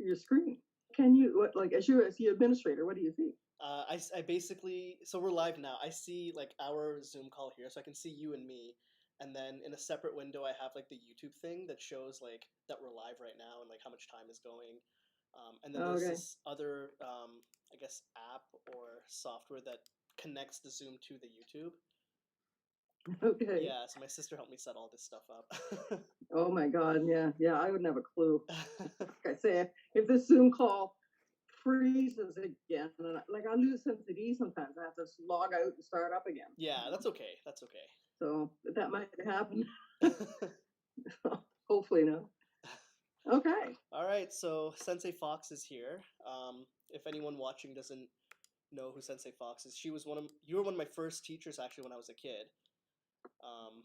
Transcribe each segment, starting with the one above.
your screen. Can you what like as the administrator? What do you see? I basically, so we're live now. I see like our Zoom call here, so I can see you and me. And then in a separate window, I have like the YouTube thing that shows like that we're live right now and like how much time is going. And then there's Okay. this other, I guess, app or software that connects the Zoom to the YouTube. Okay. Yeah, so my sister helped me set all this stuff up. Oh my God. Yeah. Yeah. I wouldn't have a clue. Like I say, if this Zoom call freezes again, and I lose sensitivity sometimes, I have to log out and start up again. Yeah, that's okay. That's okay. So that might happen. Hopefully not. Okay. All right, so Sensei Fox is here. If anyone watching doesn't know who Sensei Fox is, you were one of my first teachers actually when I was a kid. Um,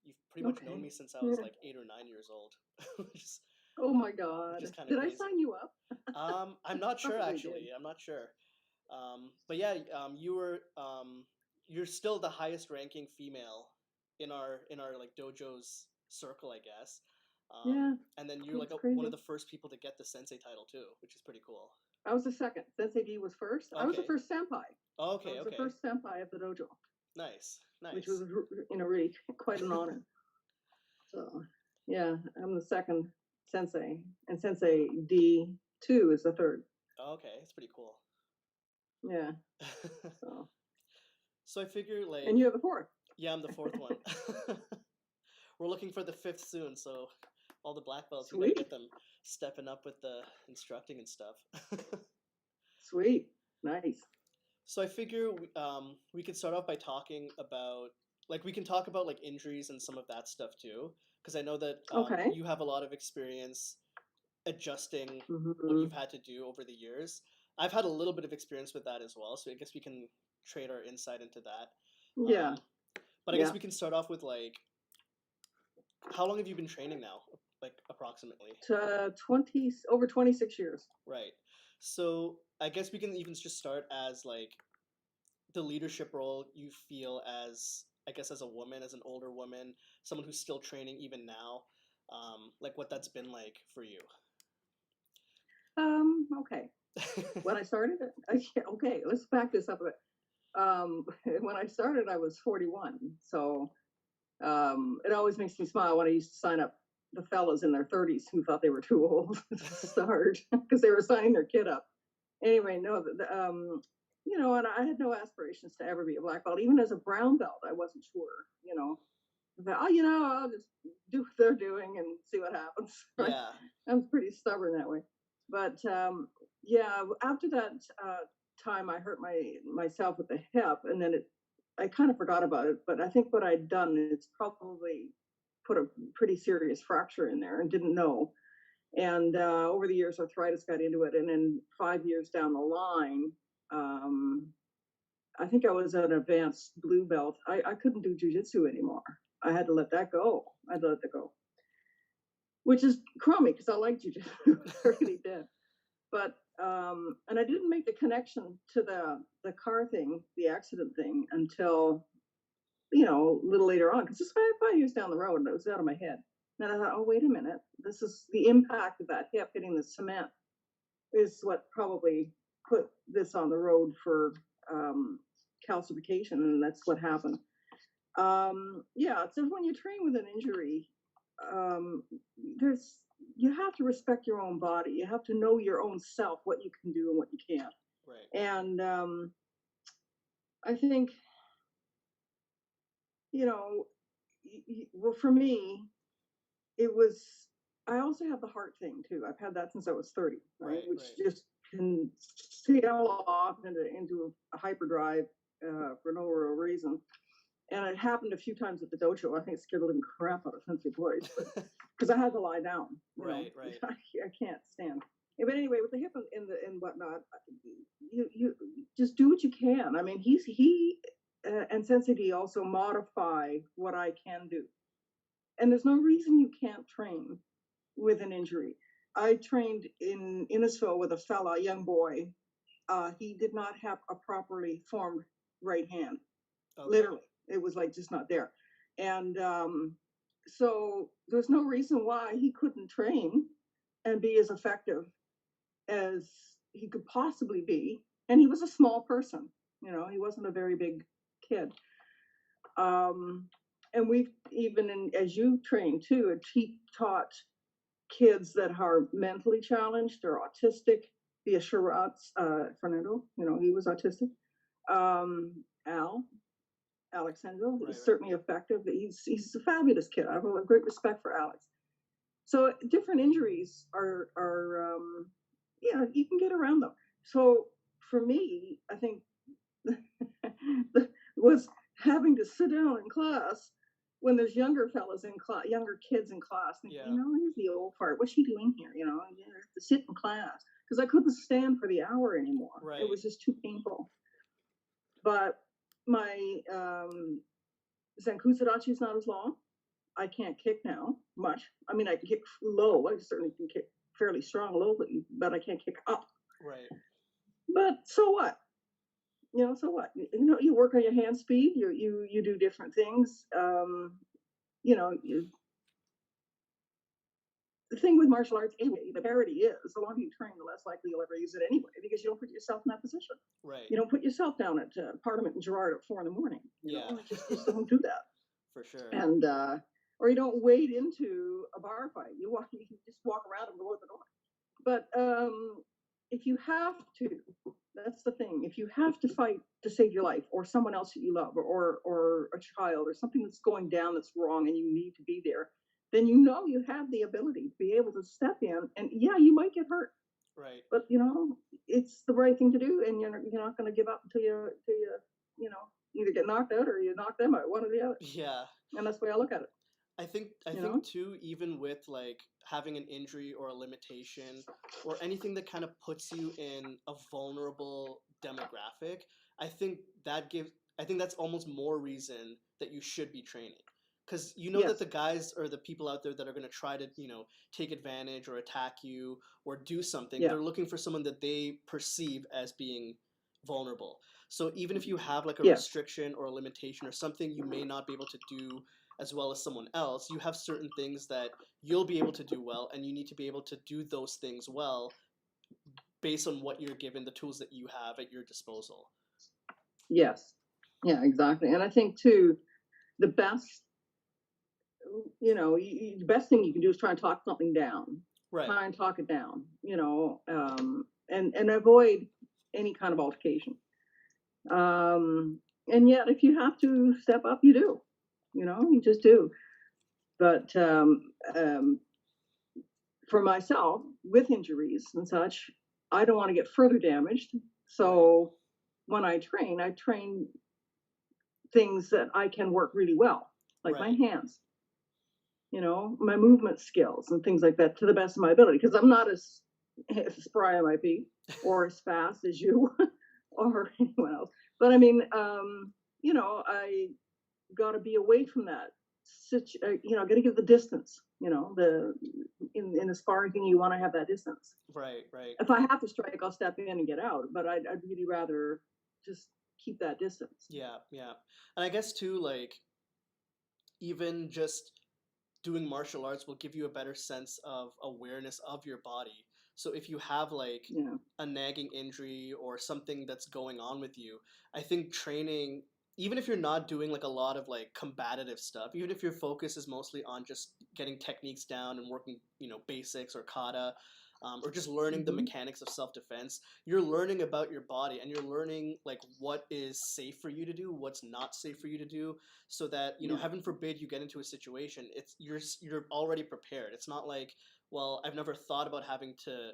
you've pretty much known Okay. me since I was Yeah. like 8 or 9 years old, which is Oh my which God. is kind of Did I crazy. sign you up? I'm not sure Probably did. actually. I'm not sure. But yeah, you're still the highest ranking female in our like dojo's circle, I guess. Yeah. And then you're like It's one of crazy. the first people to get the sensei title too, which is pretty cool. I was the second. Sensei D was first. I was the Okay. first senpai. I Okay. was the Okay. first senpai of the dojo, Nice. which Nice. was really quite an honor. So yeah, I'm the second sensei, and Sensei D2 is the third. Okay, it's pretty cool. Yeah. So. So I figure like And you're the fourth. yeah, I'm the fourth one. We're looking for the fifth soon, so all the black belts, we gotta Sweet. get them stepping up with the instructing and stuff. Sweet. Nice. So I figure we could start off by talking about like we can talk about like injuries and some of that stuff too, because I know that Okay. you have a lot of experience adjusting what Mm-hmm. you've had to do over the years. I've had a little bit of experience with that as well, so I guess we can trade our insight into that. Yeah. Um, but I guess Yeah. we can start off with like, how long have you been training now? Like approximately. Over 26 years. Right. So I guess we can even just start as like the leadership role you feel as, I guess, as a woman, as an older woman, someone who's still training even now, like what that's been like for you. Okay. When I started, okay, let's back this up a bit. When I started, I was 41. So it always makes me smile when I used to sign up the fellas in their 30s who thought they were too old to start because they were signing their kid up. Anyway, no, and I had no aspirations to ever be a black belt. Even as a brown belt, I wasn't sure, I'll just do what they're doing and see what happens. Right? Yeah. I'm pretty stubborn that way. But yeah, after that time, I hurt myself with the hip, and then I kind of forgot about it. But I think what I'd done is probably put a pretty serious fracture in there and didn't know. And over the years, arthritis got into it, and then 5 years down the line, I think I was an advanced blue belt. I couldn't do jujitsu anymore. I had to let that go. I had to let that go, which is crummy because I like jujitsu. I really did. But and I didn't make the connection to the car thing, the accident thing, until a little later on, because it's 5 years down the road, and it was out of my head. And I thought, oh wait a minute, this is the impact of that hip hitting the cement is what probably put this on the road for calcification, and that's what happened. Yeah, so when you train with an injury, there's you have to respect your own body. You have to know your own self, what you can do and what you can't. Right. And I think, well, for me, it was. I also have the heart thing too. I've had that since I was 30, right? Which just can sail off into a hyperdrive for no real reason. And it happened a few times at the dojo. I think it scared the living crap out of Sensei boys, because I had to lie down. Right. I can't stand. Yeah, but anyway, with the hip and whatnot, you just do what you can. I mean, he and Sensei D also modify what I can do, and there's no reason you can't train with an injury. I trained in Innisfil with a young boy. He did not have a properly formed right hand. Okay. Literally, it was like just not there. And so there's no reason why he couldn't train and be as effective as he could possibly be. And he was a small person, he wasn't a very big kid. And we've even, as you train too, he taught kids that are mentally challenged or autistic. The Assurats, Fernando, he was autistic. Alexandro Right, is right. certainly effective. He's a fabulous kid. I have a great respect for Alex. So different injuries are you can get around them. So for me, I think was having to sit down in class when there's younger fellas in class, younger kids in class, thinking, Yeah. here's the old fart. What's she doing here? You have to sit in class because I couldn't stand for the hour anymore. It Right. was just too painful. But my Zankuzadachi is not as long. I can't kick now much. I mean, I can kick low. I certainly can kick fairly strong low, but I can't kick up. Right. But so what? So what? You work on your hand speed. You do different things. The thing with martial arts anyway, the parity is the longer you train, the less likely you'll ever use it anyway, because you don't put yourself in that position. Right. You don't put yourself down at Parliament in Gerard at 4 a.m. Yeah. Just don't do that. For sure. And or you don't wade into a bar fight. You just walk around and go out the door. But if you have to, that's the thing. If you have to fight to save your life, or someone else that you love, or a child, or something that's going down that's wrong, and you need to be there, then you have the ability to be able to step in. And yeah, you might get hurt, Right. but it's the right thing to do, and you're not going to give up until you either get knocked out or you knock them out, one or the other. Yeah. And that's the way I look at it. I think too, even with like having an injury or a limitation or anything that kind of puts you in a vulnerable demographic, I think that's almost more reason that you should be training. Because that Yes. the guys or the people out there that are going to try to, take advantage or attack you or do something, Yeah. they're looking for someone that they perceive as being vulnerable. So even if you have like a Yes. restriction or a limitation or something you may not be able to do as well as someone else, you have certain things that you'll be able to do well, and you need to be able to do those things well based on what you're given, the tools that you have at your disposal. Yes. Yeah, exactly. And I think too, the best, the best thing you can do is try and talk something down. Right. Try and talk it down, and avoid any kind of altercation. And yet, if you have to step up, you do. You just do. But for myself, with injuries and such, I don't want to get further damaged. So when I train things that I can work really well, like my hands, my movement skills and things like that, to the best of my ability, because I'm not as spry I might be, or as fast as you or anyone else. But I mean, I got to be away from that. Got to give the distance. In the sparring thing, you want to have that distance. Right. If I have to strike, I'll step in and get out. But I'd really rather just keep that distance. Yeah. And I guess too, like, even just doing martial arts will give you a better sense of awareness of your body. So if you have like a nagging injury or something that's going on with you, I think training, even if you're not doing like a lot of like combative stuff, even if your focus is mostly on just getting techniques down and working, basics or kata, or just learning the mechanics of self-defense, you're learning about your body, and you're learning like what is safe for you to do, what's not safe for you to do, so that heaven forbid you get into a situation, you're already prepared. It's not like, well, I've never thought about having to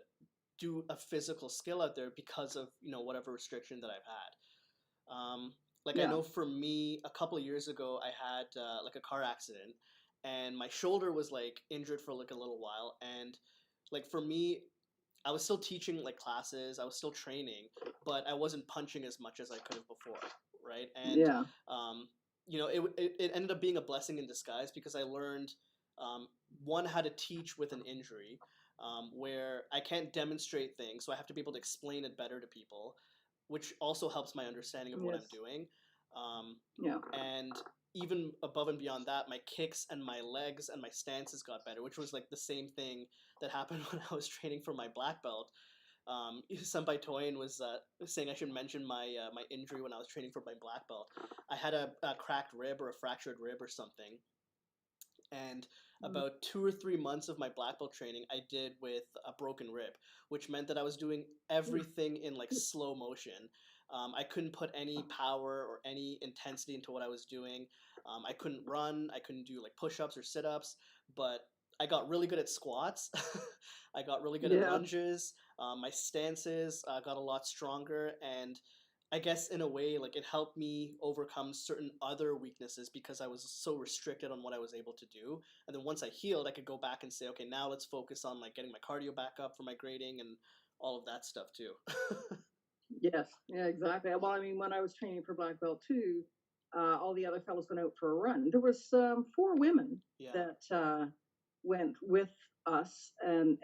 do a physical skill out there because of whatever restriction that I've had. I know for me, a couple of years ago, I had like a car accident, and my shoulder was like injured for like a little while, and like for me, I was still teaching like classes, I was still training, but I wasn't punching as much as I could have before, right? And it ended up being a blessing in disguise, because I learned one, how to teach with an injury, where I can't demonstrate things, so I have to be able to explain it better to people, which also helps my understanding of what I'm doing. And even above and beyond that, my kicks and my legs and my stances got better, which was like the same thing that happened when I was training for my black belt. Senpai Toyin was saying I should mention my injury when I was training for my black belt. I had a cracked rib or a fractured rib or something, and Mm. about 2 or 3 months of my black belt training I did with a broken rib, which meant that I was doing everything in like slow motion. I couldn't put any power or any intensity into what I was doing. I couldn't run. I couldn't do like push-ups or sit-ups, but I got really good at squats. I got really good at Yeah. lunges. My stances got a lot stronger, and I guess in a way, like it helped me overcome certain other weaknesses because I was so restricted on what I was able to do. And then once I healed, I could go back and say, okay, now let's focus on like getting my cardio back up for my grading and all of that stuff too. Yes. Yeah. Exactly. Well, I mean, when I was training for black belt too, all the other fellows went out for a run. There was 4 women Yeah. that went with us, and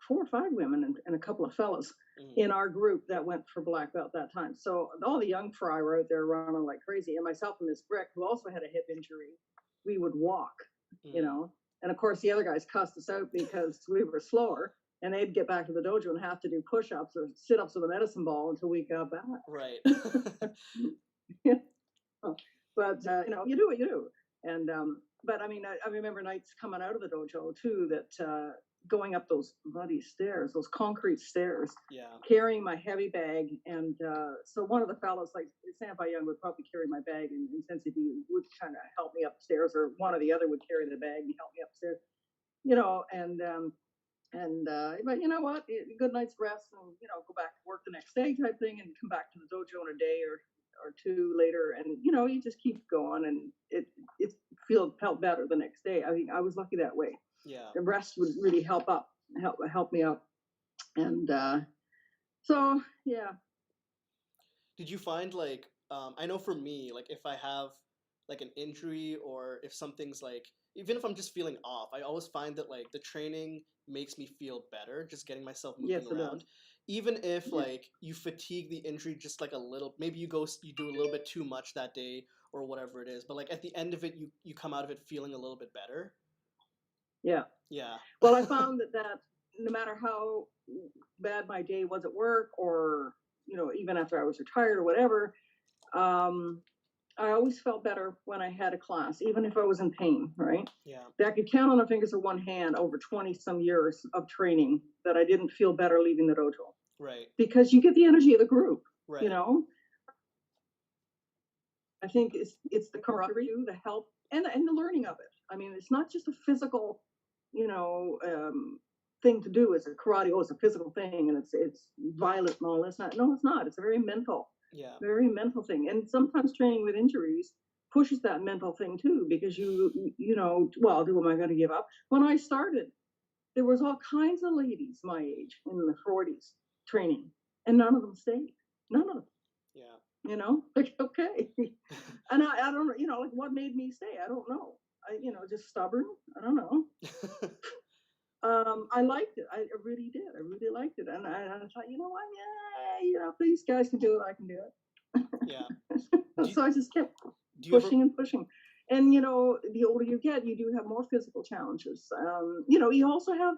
4 or 5 women and a couple of fellows Mm. in our group that went for black belt that time. So all the young fry were out there running like crazy, and myself and Miss Brick, who also had a hip injury, we would walk, you Mm. know. And of course, the other guys cussed us out because we were slower, and they'd get back to the dojo and have to do push-ups or sit-ups with a medicine ball until we got back. Right. Yeah. But you do what you do, and but I mean, I remember nights coming out of the dojo too that going up those bloody stairs, those concrete stairs, Yeah. carrying my heavy bag, and so one of the fellows, like Senpai Young, would probably carry my bag, and Sensei D would kind of help me upstairs, or one or the other would carry the bag and help me upstairs, and but you know what, good night's rest, and go back to work the next day type thing, and come back to the dojo in a day or two later, and you just keep going, and it felt better the next day. I think I was lucky that way. Yeah. The rest would really help me up, and so yeah. Did you find like I know for me, like if I have like an injury or if something's like even if I'm just feeling off, I always find that like the training makes me feel better just getting myself moving Yes, it around. does. Even if Yeah. like you fatigue the injury just like a little, maybe you do a little bit too much that day or whatever it is, but like at the end of it you come out of it feeling a little bit better. Yeah. Yeah. Well, I found that no matter how bad my day was at work, or even after I was retired or whatever, um, I always felt better when I had a class, even if I was in pain, right? Yeah. I could count on the fingers of one hand over 20 some years of training that I didn't feel better leaving the dojo, Right. because you get the energy of the group, you Right. know? I think it's the camaraderie, the help, and the learning of it. I mean, it's not just a physical, you know, um, thing to do. It's a karate. Oh, it's a physical thing, and it's violent and all this. Not, no, it's not. It's a Yeah. very mental thing. And sometimes training with injuries pushes that mental thing too, because well, do am I going to give up? When I started, there was all kinds of ladies my age in the 40s training, and none of them stayed. None of them. Yeah. Like, okay. And I don't know, like what made me stay? I don't know. Just stubborn. I don't know. I liked it. I really did. I really liked it. And I thought, you know what? Yeah, if these guys can do it, I can do Yeah. it. Do So I just kept do you ever pushing and pushing. And, the older you get, you do have more physical challenges. You also have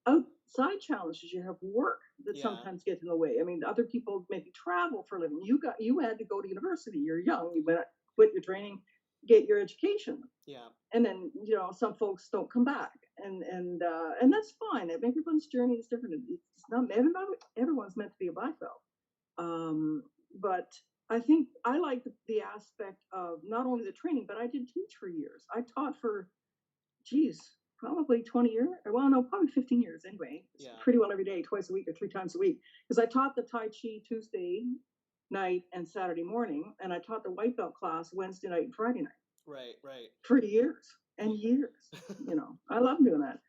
outside challenges. You have work that yeah. sometimes gets in the way. I mean, other people maybe travel for a living. You had to go to university. You're young. You went, quit your training, get your education, Yeah. and then some folks don't come back, and that's fine. Everyone's journey is different. It's not everyone's meant to be a black belt. But I think I like the aspect of not only the training, but I did teach for years. I taught for, geez, probably 20 years. Well, no, probably 15 years anyway. Yeah. Pretty well every day, twice a week or 3 times a week, because I taught the Tai Chi Tuesday night and Saturday morning, and I taught the white belt class Wednesday night and Friday night Right. Right. for years and years. I love doing that.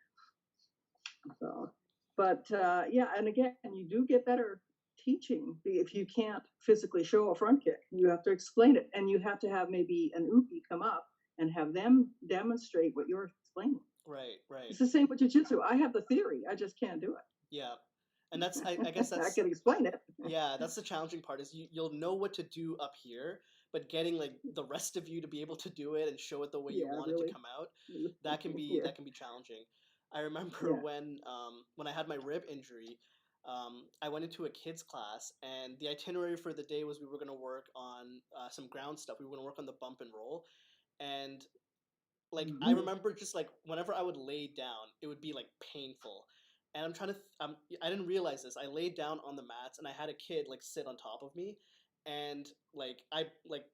So, but yeah, and again, you do get better teaching if you can't physically show a front kick. You have to explain it, and you have to have maybe an upi come up and have them demonstrate what you're explaining. Right. Right. It's the same with jiu-jitsu. I have the theory, I just can't do Yeah. And that's I guess it. I that's can explain it. yeah, that's the challenging part is you'll know what to do up here, but getting like the rest of you to be able to do it and show it the way you Yeah, want it to really. come out, that can be Yeah. challenging. I remember Yeah. when I had my rib injury, I went into a kids class, and the itinerary for the day was we were going to work on some ground stuff. We were going to work on the bump and roll, and like I Hmm. remember just like whenever I would lay down, it would be like painful. And I'm trying to I didn't realize this. I laid down on the mats and I had a kid like sit on top of me, and like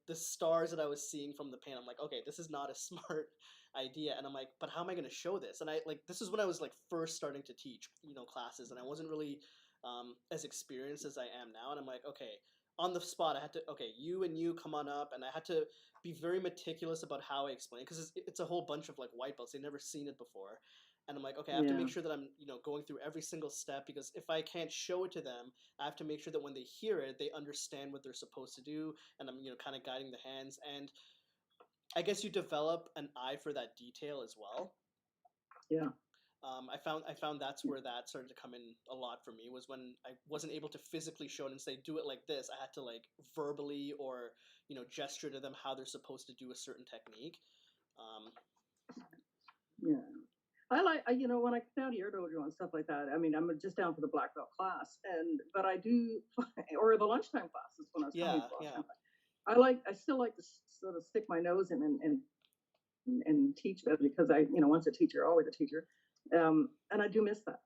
the stars that I was seeing from the pain, I'm like, okay, this is not a smart idea. And I'm like, but how am I going to show this? And I like this is when I was like first starting to teach, classes, and I wasn't really as experienced as I am now. And I'm like, okay, on the spot, I had to, okay, you and you come on up, and I had to be very meticulous about how I explain, because it's a whole bunch of like white belts. They've never seen it before. And I'm like, okay, I have to Yeah. make sure that I'm, going through every single step, because if I can't show it to them, I have to make sure that when they hear it, they understand what they're supposed to do. And I'm, kind of guiding the hands. And I guess you develop an eye for that detail as well. Yeah. I found that's where that started to come in a lot for me, was when I wasn't able to physically show it and say do it like this. I had to like verbally or gesture to them how they're supposed to do a certain technique. Um, Yeah. When I get down to your dojo and stuff like that, I mean, I'm just down for the black belt class, but I do, or the lunchtime classes when I was coming yeah, to the yeah, lunchtime class. I still like to sort of stick my nose in and teach better, because once a teacher, always a teacher. And I do miss that.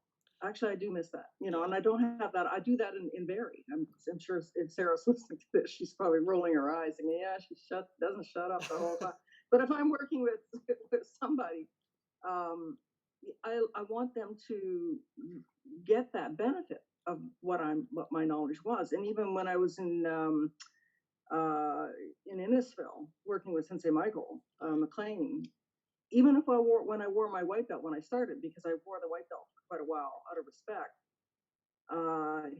Actually, I do miss that, yeah, and I don't have that. I do that in Barry. I'm sure if Sarah's listening to this, she's probably rolling her eyes and, yeah, she doesn't shut up the whole time. But if I'm working with somebody, um, I want them to get that benefit of what my knowledge was. And even when I was uh, in Innisfil working with Sensei Michael right, McLean, even if when I wore my white belt when I started, because I wore the white belt for quite a while out of respect,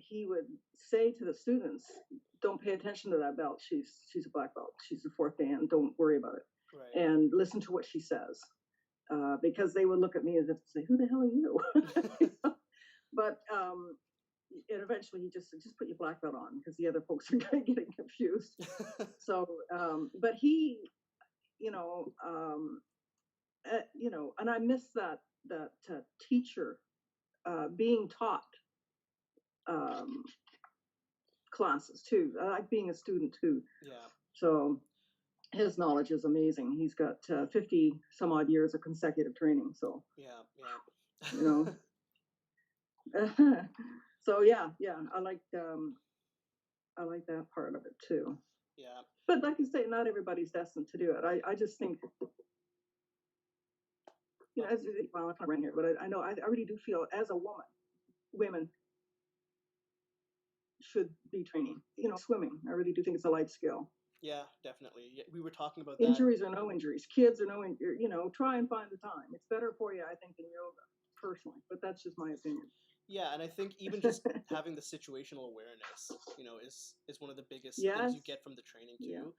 he would say to the students, "Don't pay attention to that belt. She's a black belt. She's a fourth dan. Don't worry about it, right. and listen to what she says." Because they would look at me as if to say, "Who the hell are you?" But and eventually he just put your black belt on, because the other folks are getting confused. So, but he, you know, and I miss that teacher being taught um, classes too. I like being a student too. yeah, So his knowledge is amazing. He's got 50 some odd years of consecutive training. So yeah, you yeah. know, so yeah, I like that part of it too. Yeah, But like you say, not everybody's destined to do it. I just think, oh, as well, I'm kind of right here, but I know I really do feel, as a woman, women should be training. Swimming. I really do think it's a life skill. yeah, definitely. Yeah, we were talking about that. Injuries or no injuries, kids or no, try and find the time. It's better for you, I think, than yoga, personally. But that's just my opinion. Yeah, and I think even just having the situational awareness, is one of the biggest things Yes. you get from the training Yeah. too.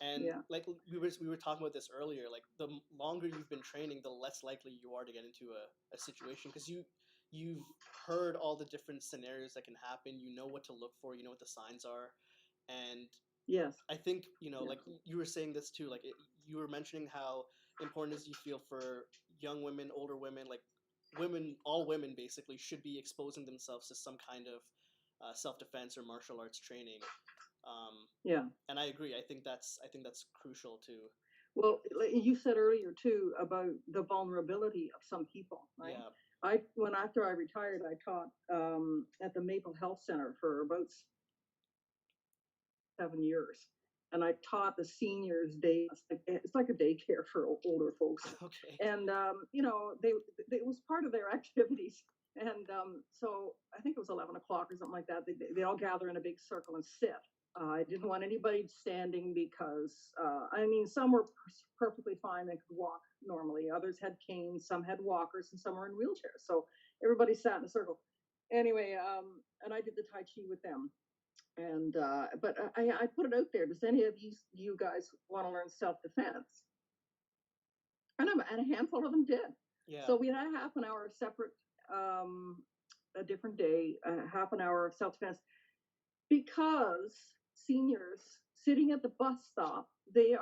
And Yeah. like we were talking about this earlier, like the longer you've been training, the less likely you are to get into a situation, because you've heard all the different scenarios that can happen. You know what to look for. You know what the signs are, and Yes. I think Yeah. like you were saying this too. Like you were mentioning how important is you feel for young women, older women, like women, all women basically should be exposing themselves to some kind of self defense or martial arts training. Um, Yeah. and I agree. I think that's crucial too. Well, like you said earlier too about the vulnerability of some people, right? Yeah. After I retired, I taught at the Maple Health Center for about 7 years, and I taught the seniors day. It's like a daycare for older folks, Okay. and they it was part of their activities. And so I think it was 11 o'clock or something like that. They all gather in a big circle and sit. I didn't want anybody standing, because I mean, some were perfectly fine; they could walk normally. Others had canes, some had walkers, and some were in wheelchairs. So everybody sat in a circle. Anyway, and I did the tai chi with them. And but I put it out there. Does any of you guys want to learn self defense? And a handful of them did. Yeah. So we had a half an hour of separate, um, a different day, a half an hour of self defense, because seniors sitting at the bus stop, they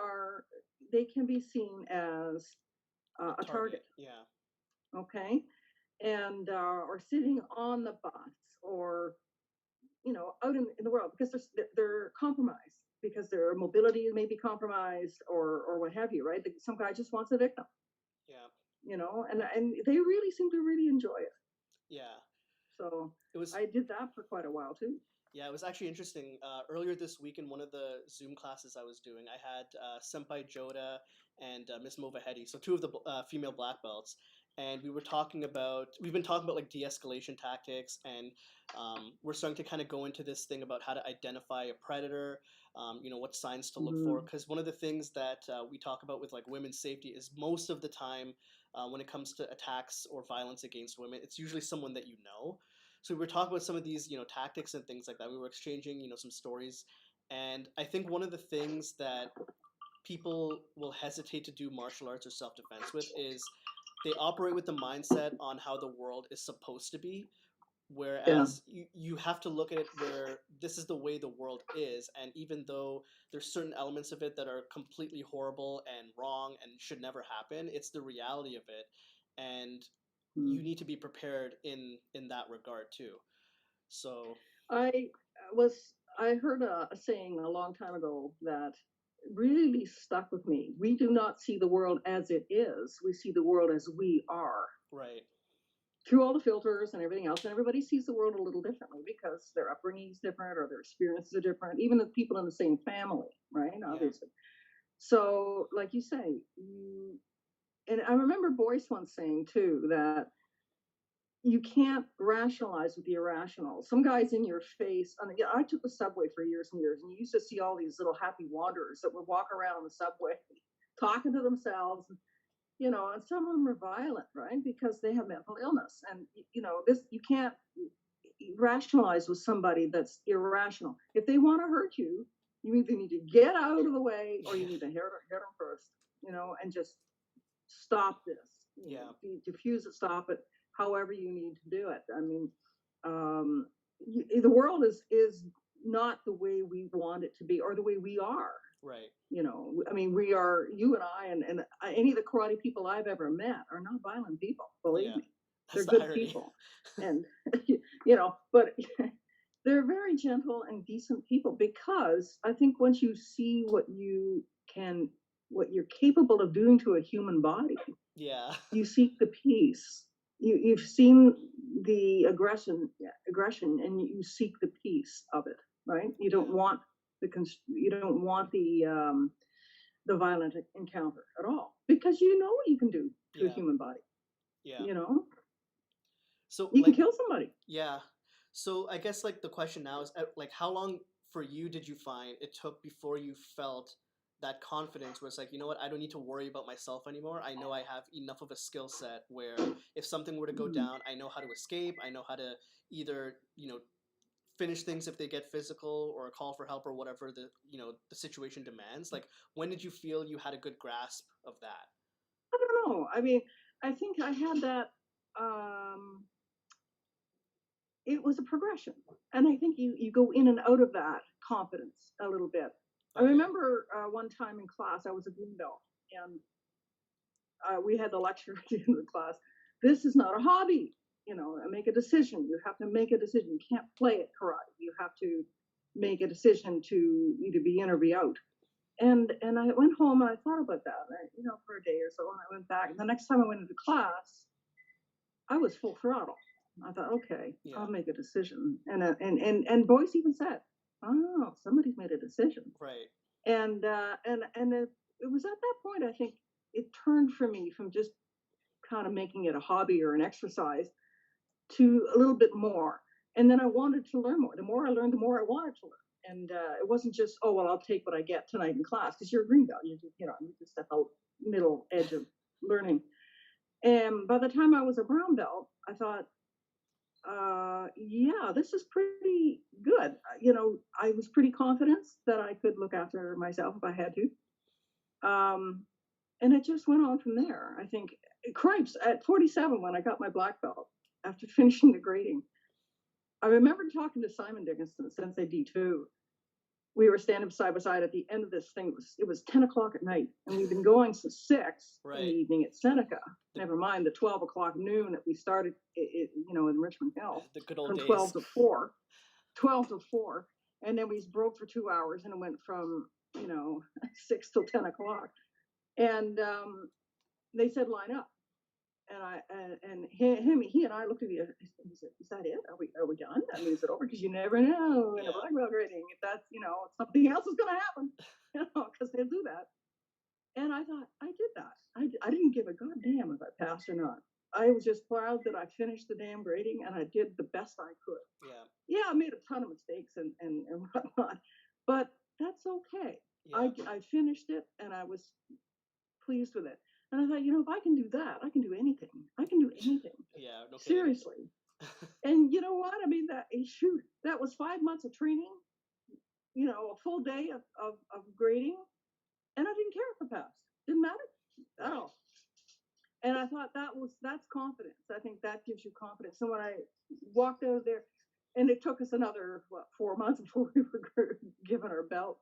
can be seen as a Target. target. Yeah. Okay, and or sitting on the bus, or out in the world, because they're compromised, because their mobility may be compromised, or what have you, right? Some guy just wants a victim, Yeah. and they really seem to really enjoy it. Yeah. So It was I did that for quite a while too. Yeah, it was actually interesting. Earlier this week in one of the Zoom classes I was doing, I had Senpai Joda and Miss Movahedi, so two of the female black belts, and we've been talking about like de-escalation tactics, and we're starting to kind of go into this thing about how to identify a predator, what signs to look for, Mm-hmm. because one of the things that we talk about with like women's safety is most of the time when it comes to attacks or violence against women, it's usually someone that you know. So we were talking about some of these tactics and things like that. We were exchanging some stories, and I think one of the things that people will hesitate to do martial arts or self-defense with is they operate with the mindset on how the world is supposed to be, Yeah. whereas you have to look at it where this is the way the world is, and even though there's certain elements of it that are completely horrible and wrong and should never happen, it's the reality of it, and Mm. you need to be prepared in that regard too. So I was I heard a saying a long time ago that really stuck with me. We do not see the world as it is. We see the world as we are, right, through all the filters and everything else. And everybody sees the world a little differently because their upbringing is different, or their experiences are different. Even the people in the same family, right? yeah, Obviously. So, like you say, and I remember Boyce once saying too that you can't rationalize with the irrational. Some guys in your face. Yeah, I took the subway for years and years, and you used to see all these little happy wanderers that would walk around the subway, talking to themselves. And some of them are violent, right? Because they have mental illness, and this you can't rationalize with somebody that's irrational. If they want to hurt you, you either need to get out of the way, or you yeah, need to hit them first, and just stop this, yeah, diffuse it, stop it, however you need to do it. I mean, um, the world is not the way we want it to be, or the way we are. right, I mean, we are, you and I, and any of the karate people I've ever met are not violent people, believe yeah. me. That's They're the good irony. people. And, but they're very gentle and decent people, because I think once you see what you're capable of doing to a human body, Yeah, you seek the peace. You've seen the aggression, and you seek the peace of it, right? You don't yeah, want you don't want the violent encounter at all, because you know what you can do to a yeah, human body. yeah. You know, So you can like, kill somebody. yeah. So I guess like the question now is like how long for you did you find it took before you felt that confidence where it's like, you know what, I don't need to worry about myself anymore. I know I have enough of a skill set where if something were to go Mhm. down, I know how to escape. I know how to either, finish things if they get physical or call for help or whatever the situation demands. Like when did you feel you had a good grasp of that? I don't know. I mean, I think I had that. Um, it was a progression, and I think you go in and out of that confidence a little bit. I Okay. remember one time in class, I was a green belt, and we had the lecture at the end of the class. This is not a hobby. Make a decision. You have to make a decision. You can't play at karate. You have to make a decision to either be in or be out. And I went home and I thought about that, for a day or so, and I went back. And the next time I went into class, I was full throttle. I thought, okay, Yeah. I'll make a decision. And Boyce even said, "Oh, somebody's made a decision." Right. And it was at that point, I think, it turned for me from just kind of making it a hobby or an exercise to a little bit more. And then I wanted to learn more. The more I learned, the more I wanted to learn. And it wasn't just, oh well, I'll take what I get tonight in class, because you're a green belt. You're just at the middle edge of learning. And by the time I was a brown belt, I thought, yeah, this is pretty good. I was pretty confident that I could look after myself if I had to. And it just went on from there. I think, cripes, at 47, when I got my black belt, after finishing the grading, I remember talking to Simon Dickinson, Sensei D2, we were standing side by side at the end of this thing. It was 10 o'clock at night, and we've been going since 6 in the Right. evening at Seneca. The Never mind the 12 o'clock noon that we started, in Richmond Hill, the good old from days. 12 to 4, and then we broke for 2 hours, and it went from 6 till 10 o'clock, and they said line up. And he and I looked at each other. He said, "Is that it? Are we done? I mean, is it over? Because you never know in a Yeah. black belt grading if that's something else is going to happen, because they'll do that." And I thought I did that. I didn't give a goddamn if I passed or not. I was just proud that I finished the damn grading and I did the best I could. Yeah. Yeah, I made a ton of mistakes and whatnot, but that's okay. Yeah. I finished it and I was pleased with it. And I thought, if I can do that, I can do anything. I can do anything. Yeah. No kidding. Seriously. And you know what? I mean, shoot, that was 5 months of training, a full day of grading, and I didn't care if I passed. Didn't matter at Right. all. And I thought that's confidence. I think that gives you confidence. So when I walked out of there, and it took us another 4 months before we were given our belt,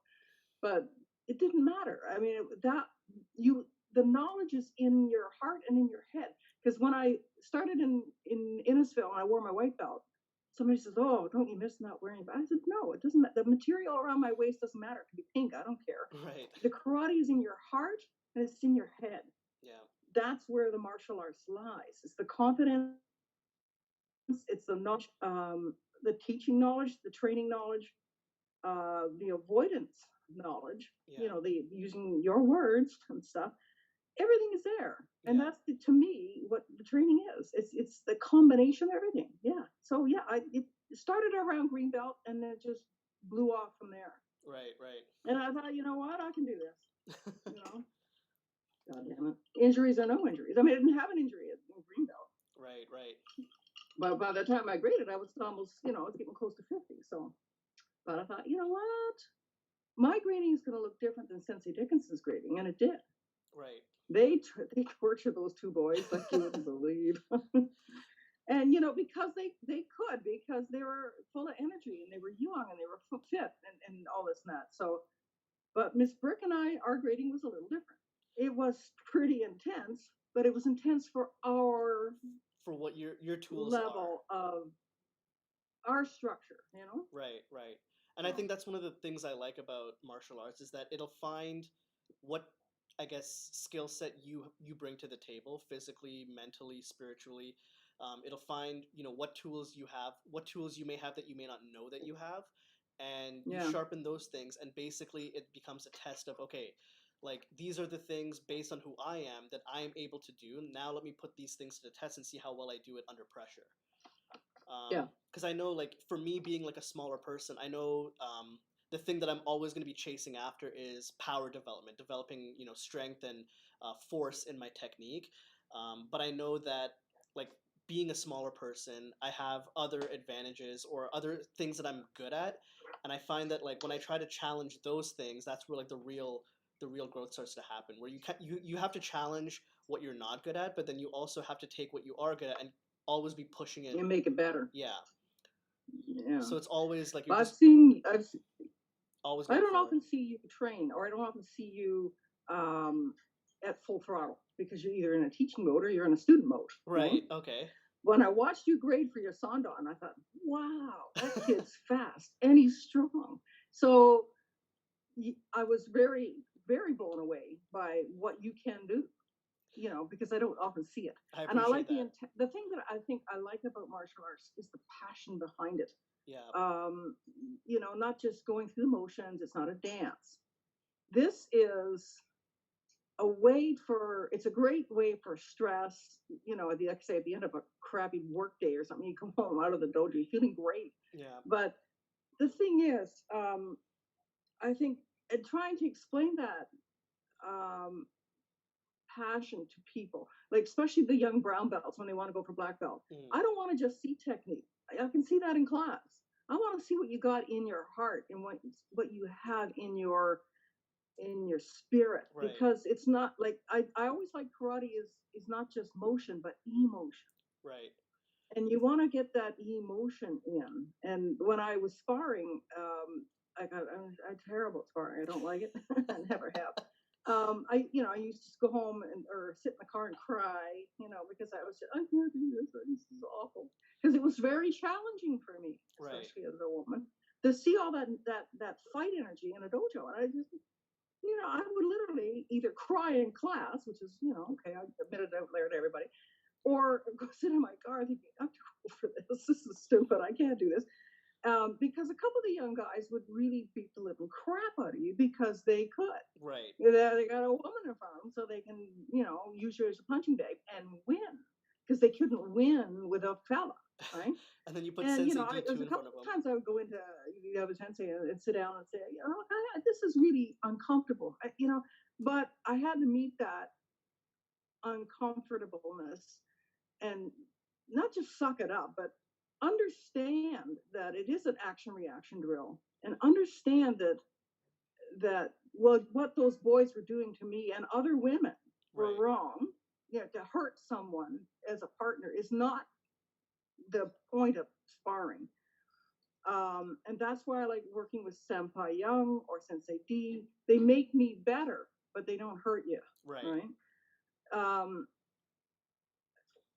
but it didn't matter. I mean, the knowledge is in your heart and in your head. Because when I started in Innisfil and I wore my white belt, somebody says, "Oh, don't you miss not wearing it?" I said, "No, it doesn't. The material around my waist doesn't matter. It can be pink. I don't care. Right. The karate is in your heart and it's in your head. Yeah. That's where the martial arts lies. It's the confidence. It's the knowledge, the teaching knowledge, the training knowledge, the avoidance knowledge. Yeah. The using your words and stuff. Everything is there, and Yeah. that's to me what the training is. It's the combination of everything. Yeah. So yeah, it started around green belt, and then it just blew off from there. Right. Right. And I thought, you know what, I can do this. You know, God damn it, injuries or no injuries. I mean, I didn't have an injury in green belt, Right. Right. but by the time I graded, I was almost, I was getting close to 50. So, but I thought, you know what, my grading is going to look different than Sensei Dickinson's grading, and it did. Right. They tortured those two boys like you wouldn't believe. And because because they were full of energy and they were young and they were fit and all this and that. So, but Miss Brick and our grading was a little different. It was pretty intense, but it was intense for our For what your tools are. level of our structure. Right. Right. And I So think that's one of the things I like about martial arts is that it'll find what, I guess, skill set you bring to the table, physically, mentally, spiritually. It'll find what tools you have, what tools you may have that you may not know that you have, and you yeah, sharpen those things, and basically it becomes a test of, okay, like these are the things based on who I am that I am able to do. Now let me put these things to the test and see how well I do it under pressure. yeah, Because I know, like, for me being like a smaller person, I know the thing that I'm always going to be chasing after is power development, developing strength and force in my technique. But I know that, like, being a smaller person, I have other advantages or other things that I'm good at, and I find that, like, when I try to challenge those things, that's where, like, the real growth starts to happen, where you have to challenge what you're not good at, but then you also have to take what you are good at and always be pushing it. and make it better. Yeah. Yeah. So it's always like you're But just always I going don't forward. often see you train, or I don't often see you um, at full throttle because you're either in a teaching mode or you're in a student mode. Right. Okay. When I watched you grade for your Sandan, I thought, wow, that kid's fast and he's strong. So I was very, very blown away by what you can do, because I don't often see it. I And I appreciate like that. the thing that I think I like about martial arts is the passion behind it. Yeah. Not just going through the motions. It's not a dance. This is it's a great way for stress, like I say, at the end of a crappy work day or something, you come home out of the dojo feeling great. Yeah. But the thing is, I think, and trying to explain that um, passion to people, like especially the young brown belts when they want to go for black belt. Mm. I don't want to just see technique. I can see that in class. I want to see what you got in your heart and what you have in your spirit, Right. because it's not like I always like karate is not just motion but emotion, Right. and you want to get that emotion in. And when I was sparring, I'm terrible at sparring. I don't like it. I never have. I used to go home or sit in the car and cry, because I can't do this. This is awful. Because it was very challenging for me, Right. especially as a woman, to see all that fight energy in a dojo. And I would literally either cry in class, which is, okay, I admitted out there to everybody, or go sit in my car thinking, I'm too old for this. This is stupid. I can't do this. Because a couple of the young guys would really beat the living crap out of you because they could. Right. They got a woman in front of them, so they can, use you as a punching bag and win because they couldn't win with a fella, right? And then you put And Sensei there's D2 a in front couple of of them. times I would go into the other sensei and sit down and say, this is really uncomfortable, but I had to meet that uncomfortableness and not just suck it up, but understand that it is an action reaction drill and understand that what those boys were doing to me and other women were Right. wrong. To hurt someone as a partner is not the point of sparring. And that's why I like working with Senpai Young or Sensei D. They make me better, but they don't hurt you, Right. right? Um,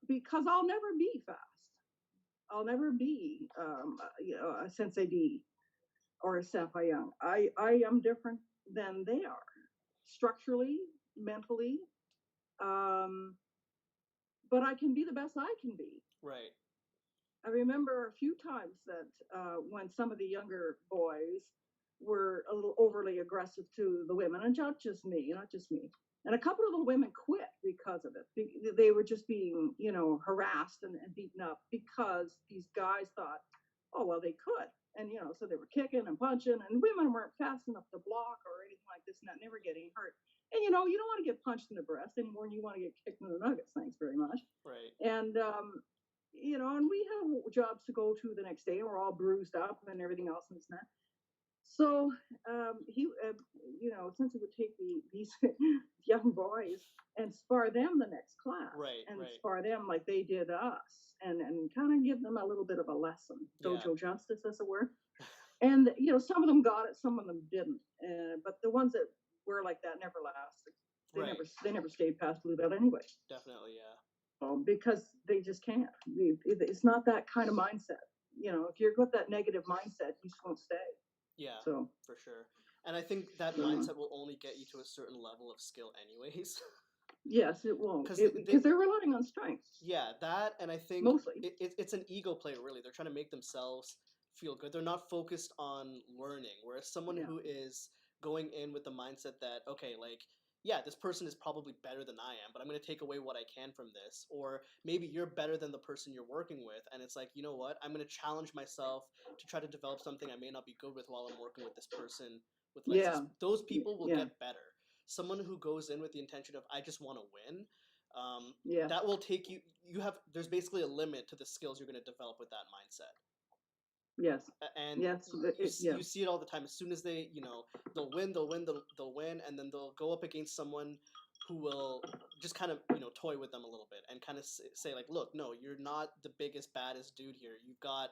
because I'll never be fast. I'll never be a Sensei D or a Senpai Young. I am different than they are, structurally, mentally. Um, but I can be the best I can be. Right. I remember a few times that when some of the younger boys were a little overly aggressive to the women, and not just me. And a couple of the women quit because of it. They were just being, harassed and beaten up because these guys thought, oh, well, they could. And, so they were kicking and punching, and women weren't fast enough to block or anything like this, and that never getting hurt. And, you don't want to get punched in the breast anymore, and you want to get kicked in the nuggets. Thanks very much. Right. And, and we have jobs to go to the next day, and we're all bruised up and everything else and this and that. So since he would take these young boys and spar them the next class, Right. and Right. spar them like they did us, and kind of give them a little bit of a lesson, Yeah. dojo justice, as it were. And some of them got it, some of them didn't. But the ones that were like that never lasted. Right. They never stayed past blue belt anyway. Definitely. Yeah. Because they just can't. It's not that kind of mindset. If you've got that negative mindset, you just won't stay. Yeah. So For sure. And I think that mindset will only get you to a certain level of skill, anyways. yes, it won't, Because because they're relying on strength yeah, that, and I think mostly. it's an ego play, really. They're trying to make themselves feel good. They're not focused on learning. Whereas someone Yeah. who is going in with the mindset that, okay, like, yeah, this person is probably better than I am, but I'm going to take away what I can from this. Or maybe you're better than the person you're working with, and it's like, you know what? I'm going to challenge myself to try to develop something I may not be good with while I'm working with this person with less. Yeah. Those people will Yeah. get better. Someone who goes in with the intention of, I just want to win, Yeah. that will take you. There's basically a limit to the skills you're going to develop with that mindset. Yes. And Yes. you see it all the time. As soon as they, they'll win, they'll win, and then they'll go up against someone who will just kind of, toy with them a little bit and kind of say like, look, no, you're not the biggest, baddest dude here. You've got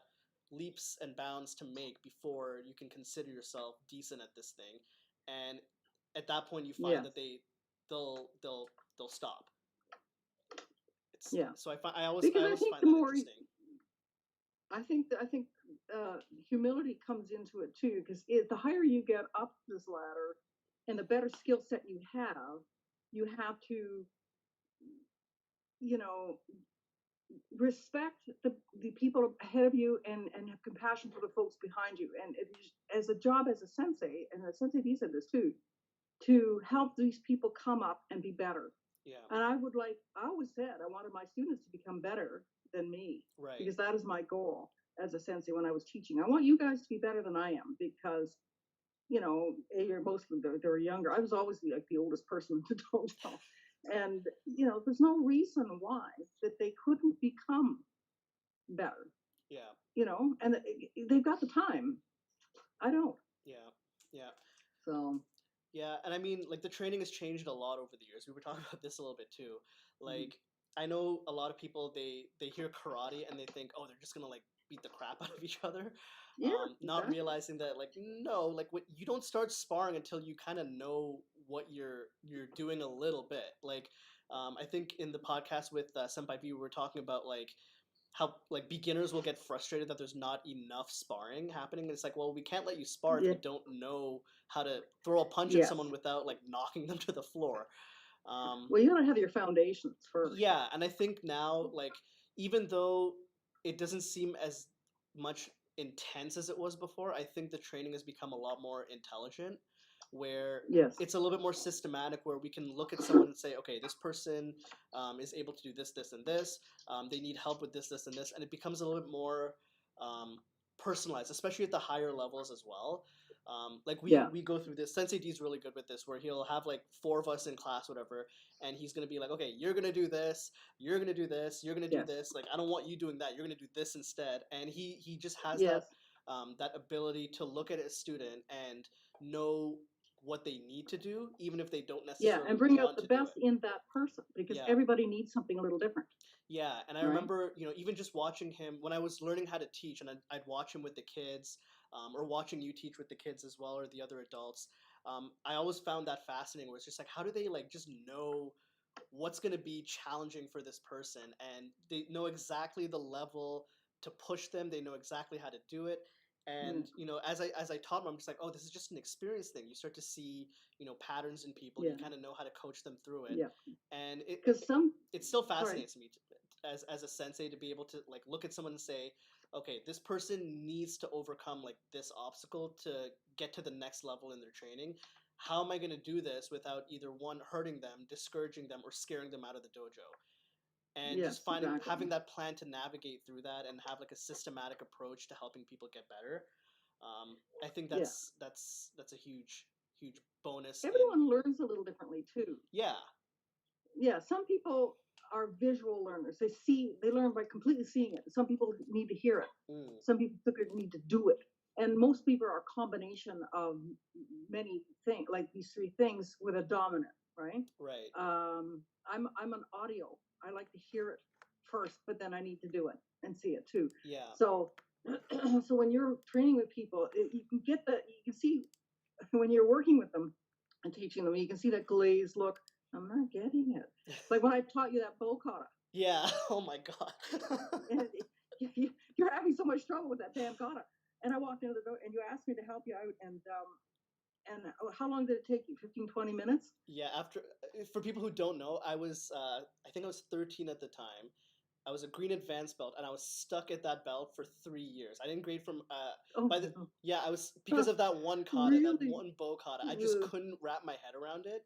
leaps and bounds to make before you can consider yourself decent at this thing. And at that point, you find Yes. that they'll stop. Yeah. So I always Because I think find the that more interesting. I think humility comes into it too, because the higher you get up this ladder, and the better skill set you have to, you know, respect the people ahead of you, and have compassion for the folks behind you. And as a job as a sensei, and the sensei D said this too, to help these people come up and be better. Yeah. And I always said I wanted my students to become better than me, Right. because that is my goal as a sensei when I was teaching. I want you guys to be better than I am, because you're mostly they're younger. I was always the oldest person in the dojo, and there's no reason why that they couldn't become better. Yeah. And they've got the time. I don't. Yeah. Yeah. So Yeah, and I mean, like, the training has changed a lot over the years. We were talking about this a little bit too. Like, I know a lot of people, they hear karate and they think, oh, they're just gonna like beat the crap out of each other, Yeah, not exactly. realizing that like no, like what you don't start sparring until you kind of know what you're doing a little bit. Like I think in the podcast with Senpai V, we were talking about like how like beginners will get frustrated that there's not enough sparring happening. And it's like, well, we can't let you spar if Yeah. you don't know how to throw a punch at Yes. someone without like knocking them to the floor. Um, Well, you gotta have your foundations first. yeah, and I think now, like, even though it doesn't seem as much intense as it was before, I think the training has become a lot more intelligent, where Yes. it's a little bit more systematic, where we can look at someone and say, okay, this person is able to do this, this, and this. They need help with this, this, and this, and it becomes a little bit more um, personalized, especially at the higher levels as well. Like Yeah. we go through this. Sensei D is really good with this, where he'll have like four of us in class, whatever, and he's gonna be like, okay, you're gonna do this, you're gonna do this, you're gonna do Yes. this. Like, I don't want you doing that. You're gonna do this instead. And he just has Yes. that ability to look at a student and know what they need to do, even if they don't Yeah, necessarily and bring out want the to do best it. in that person because Yeah, everybody needs something a little different, yeah. And I right? remember, even just watching him when I was learning how to teach, and I'd watch him with the kids, or watching you teach with the kids as well, or the other adults. I always found that fascinating. Where it's just like, how do they like just know what's going to be challenging for this person, and they know exactly the level to push them, they know exactly how to do it. Yeah. And as I taught them, I'm just like, oh, this is just an experience thing. You start to see patterns in people, and you Yeah. kind of know how to coach them through it. Yeah. And Because some, it still sorry, fascinates me as a sensei to be able to like look at someone and say, okay, this person needs to overcome like this obstacle to get to the next level in their training. How am I going to do this without either one hurting them, discouraging them, or scaring them out of the dojo? And just yes, finding exactly. having that plan to navigate through that and have like a systematic approach to helping people get better. I think Yeah. that's a huge bonus in. Everyone learns a little differently too. Yeah. Yeah, some people are visual learners. They learn by completely seeing it. Some people need to hear it. Mm, Some people need to do it. And most people are a combination of many things, like these three things with a dominant, right? right. I'm an audio. I like to hear it first, but then I need to do it and see it too. Yeah. So, so when you're training with people, you can see when you're working with them and teaching them, you can see that glazed look. I'm not getting it. Like when I taught you that bow kata, Yeah. Oh my god. and you're having so much trouble with that damn kata. And I walked into the door, and you asked me to help you out, and how long did it take you? 15, 20 minutes? Yeah, after for people who don't know, I think I was 13 at the time. I was a green advanced belt, and I was stuck at that belt for 3 years. I didn't grade from Oh by the no, yeah, I was because of that one kata, that really? one bow kata. I just Ugh. couldn't wrap my head around it.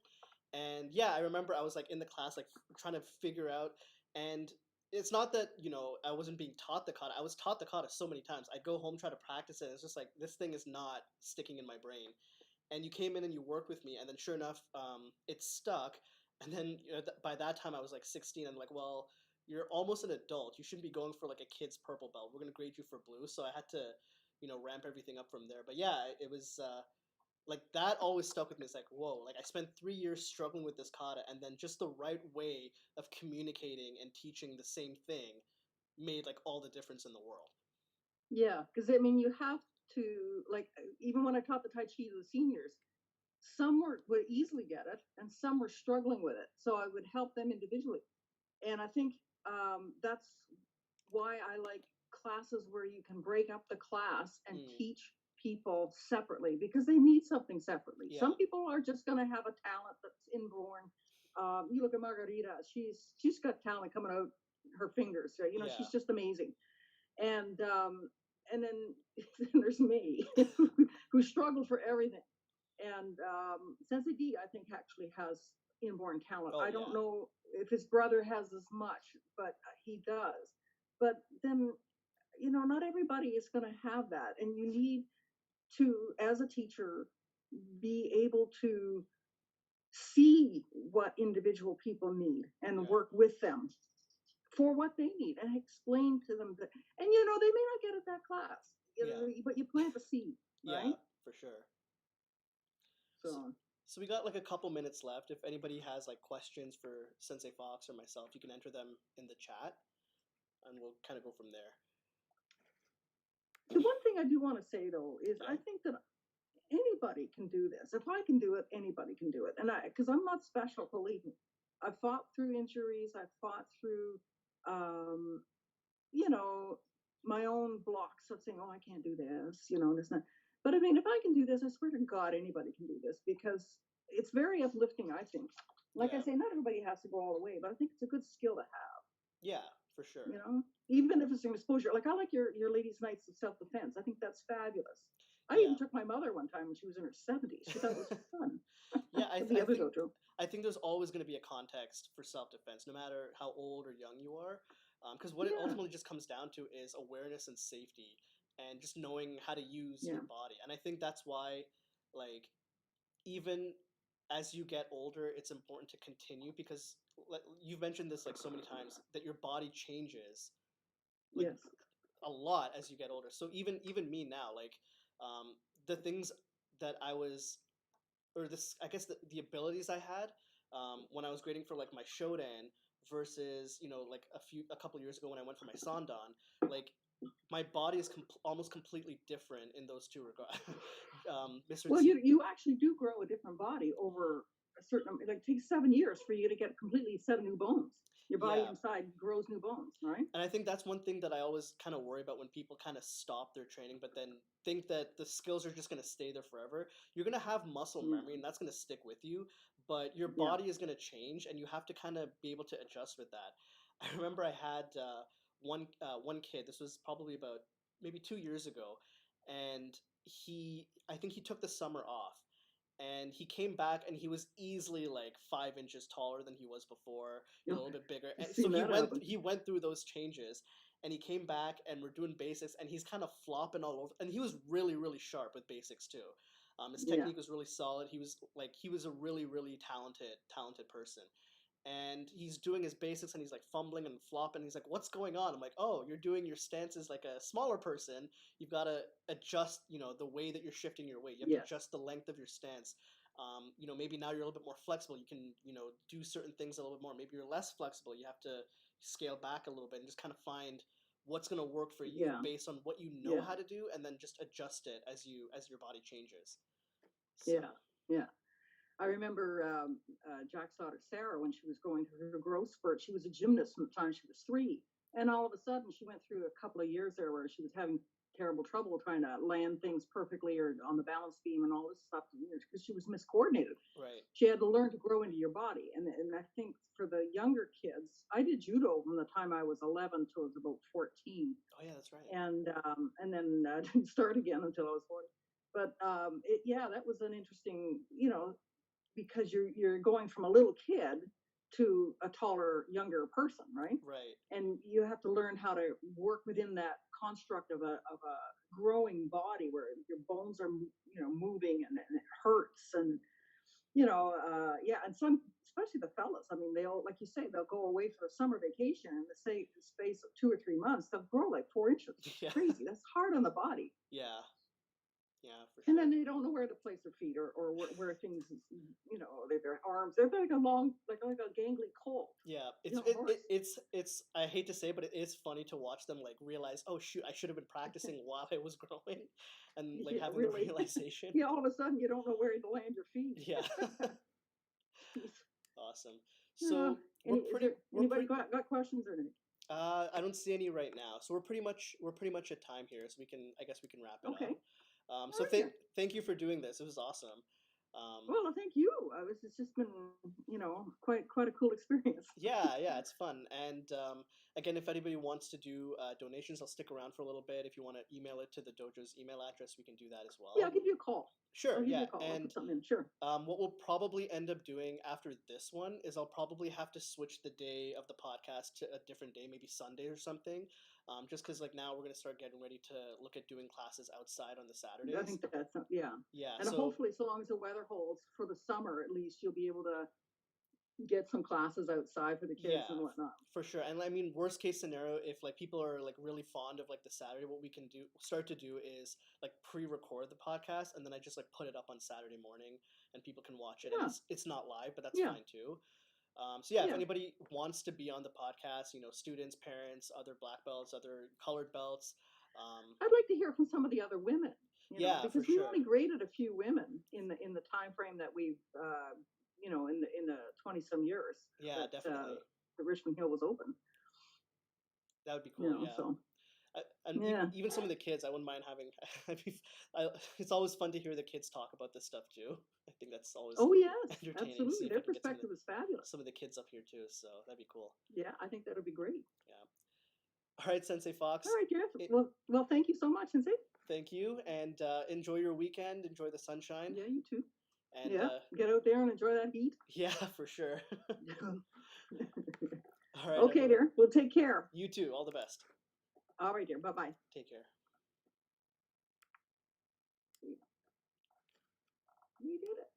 And yeah, I remember I was like in the class like trying to figure out, and it's not that, I wasn't being taught the kata. I was taught the kata so many times. I'd go home, try to practice it, and it's just like this thing is not sticking in my brain. And you came in and you worked with me, and then sure enough, it stuck. And then by that time I was like 16. I'm like, well, you're almost an adult, you shouldn't be going for like a kid's purple belt, we're going to grade you for blue. So I had to ramp everything up from there. But yeah, it was like that always stuck with me. It's like, whoa, like I spent 3 years struggling with this kata, and then just the right way of communicating and teaching the same thing made like all the difference in the world. Yeah, because I mean, you have to, like, even when I taught the Tai Chi to the seniors, some would easily get it, and some were struggling with it. So I would help them individually. And I think that's why I like classes where you can break up the class and Mm, teach people separately because they need something separately. yeah, Some people are just going to have a talent that's inborn. You look at Margarita; she's got talent coming out her fingers. Right? You know, yeah, she's just amazing. And then there's me, who struggled for everything. And Sensei D, I think, actually has inborn talent. oh I yeah, don't know if his brother has as much, but he does. But then, not everybody is going to have that, and you need to, as a teacher, be able to see what individual people need and yeah, work with them for what they need and explain to them that, and they may not get at that class, yeah, but you plant the seed, yeah, right? for sure. So, So so we got like a couple minutes left. If anybody has like questions for Sensei Fox or myself, you can enter them in the chat, and we'll kind of go from there. I do want to say though is I Okay. think that anybody can do this. If I can do it, anybody can do it. And because I'm not special, believe me. I fought through injuries. I fought through, um, you know, my own blocks of saying, "Oh, I can't do this," and it's not. But I mean, if I can do this, I swear to God, anybody can do this because it's very uplifting. I think. Like I Yeah. say, not everybody has to go all the way, but I think it's a good skill to have. Yeah, for sure. Even if it's an exposure. Like I like your ladies' nights of self defense. I think that's fabulous. I even Yeah. took my mother one time when she was in her 70s. She thought it was fun. Yeah, At the I other think dojo. there's always going to be a context for self-defense, no matter how old or young you are. Because what it Yeah, ultimately just comes down to is awareness and safety, and just knowing how to use yeah, your body. And I think that's why, like, even as you get older, it's important to continue because like, you've mentioned this like so many times that your body changes like yes, a lot as you get older. So even me now, like um, the things that I was or this I guess the abilities I had when I was grading for like my Shodan versus like a couple years ago when I went for my Sandan, like my body is almost completely different in those two regards. Mr. well, T, you actually do grow a different body over a certain, like, it takes 7 years for you to get a completely set of new bones. Your body yeah, inside grows new bones, right? and I think that's one thing that I always kind of worry about when people kind of stop their training, but then think that the skills are just going to stay there forever. You're going to have muscle memory, Yeah, and that's going to stick with you, but your yeah, body is going to change, and you have to kind of be able to adjust with that. I remember I had one kid. This was probably about maybe 2 years ago, and I think he took the summer off, and he came back and he was easily like 5 inches taller than he was before, a little okay. bit bigger. I've And so seen that happen. he went through those changes, and he came back and we're doing basics, and he's kind of flopping all over. And he was really sharp with basics too. His Yeah, technique was really solid. He was a really talented person, and he's doing his basics and he's like fumbling and flopping. He's like, "What's going on?" I'm like, "Oh, you're doing your stances like a smaller person. You've got to adjust, the way that you're shifting your weight. You have to yes, adjust the length of your stance. Maybe now you're a little bit more flexible. You can, do certain things a little bit more. Maybe you're less flexible. You have to scale back a little bit and just kind of find what's going to work for you yeah, based on what you know yeah, how to do, and then just adjust it as your body changes." So, yeah, yeah. I remember Jack's daughter Sarah when she was going through her growth spurt. She was a gymnast from the time she was 3, and all of a sudden she went through a couple of years there where she was having terrible trouble trying to land things perfectly or on the balance beam and all this stuff because she was miscoordinated. right. She had to learn to grow into your body, and I think for the younger kids, I did judo from the time I was 11 till I was about 14, Oh yeah, that's right. and then didn't start again until I was 40. But yeah, that was an interesting, because you're going from a little kid to a taller, younger person, right? Right. And you have to learn how to work within that construct of a growing body where your bones are moving and it hurts and yeah, and some, especially the fellas. I mean, they'll, like you say, they'll go away for a summer vacation and say the space of 2 or 3 months, they'll grow like 4 inches. It's Yeah. crazy. That's hard on the body. Yeah. Yeah, for And then sure. they don't know where to place their feet or where things, their arms. They're like a long, like a gangly colt, Yeah, horse. it's I hate to say, but it is funny to watch them like realize, oh shoot, I should have been practicing while I was growing, and like Yeah, having the really. realization. Yeah, all of a sudden you don't know where to land your feet. Yeah, Jeez. awesome. Uh, So we're is pretty there we're anybody pretty. got questions or anything? I don't see any right now, so we're pretty much at time here, so I guess we can wrap it Okay. up. All So right then. thank you for doing this. It was awesome. Well, thank you. It's just been, quite a cool experience. Yeah, it's fun. And again, if anybody wants to do donations, I'll stick around for a little bit. If you want to email it to the dojo's email address, we can do that as Yeah, I'll well. give you a call. Sure, I'll give you yeah. a call. I'll And put something in. Sure. what we'll probably end up doing after this one is I'll probably have to switch the day of the podcast to a different day, maybe Sunday or something. Just because like now we're gonna start getting ready to look at doing classes outside on the I Saturdays. think that's yeah. Yeah, And so hopefully, so long as the weather holds for the summer, at least you'll be able to get some classes outside for the kids yeah, and whatnot. for sure. And I mean, worst case scenario, if like people are like really fond of like the Saturday, what we can start to do is like pre-record the podcast, and then I just like put it up on Saturday morning, and people can watch it. And Yeah. it's not live, but that's Yeah. fine too. So yeah, if Yeah. anybody wants to be on the podcast, students, parents, other black belts, other colored belts, I'd like to hear from some of the other women, Yeah, for because we sure. only graded a few women in the time frame that we've, in the 20 some years Yeah, that definitely. the Richmond Hill was open. That would be cool. Yeah. So And yeah. even some of the kids, I wouldn't mind having. It's always fun to hear the kids talk about this stuff too. I think that's always Oh yes, entertaining. See absolutely. if I Their can get perspective is fabulous. some of the kids up here too. So that'd be cool. Yeah, I think that would be great. Yeah. All right, Sensei All Fox. right, Jeff. It, Well, thank you so much, Sensei. thank you, and enjoy your weekend. Enjoy the sunshine, Yeah, you too. and Yeah, get out there and enjoy that heat. yeah, for sure. All right, Okay, everyone. dear. Well, take care. You too. All the best. All right, dear. Bye bye. Take care. We did it.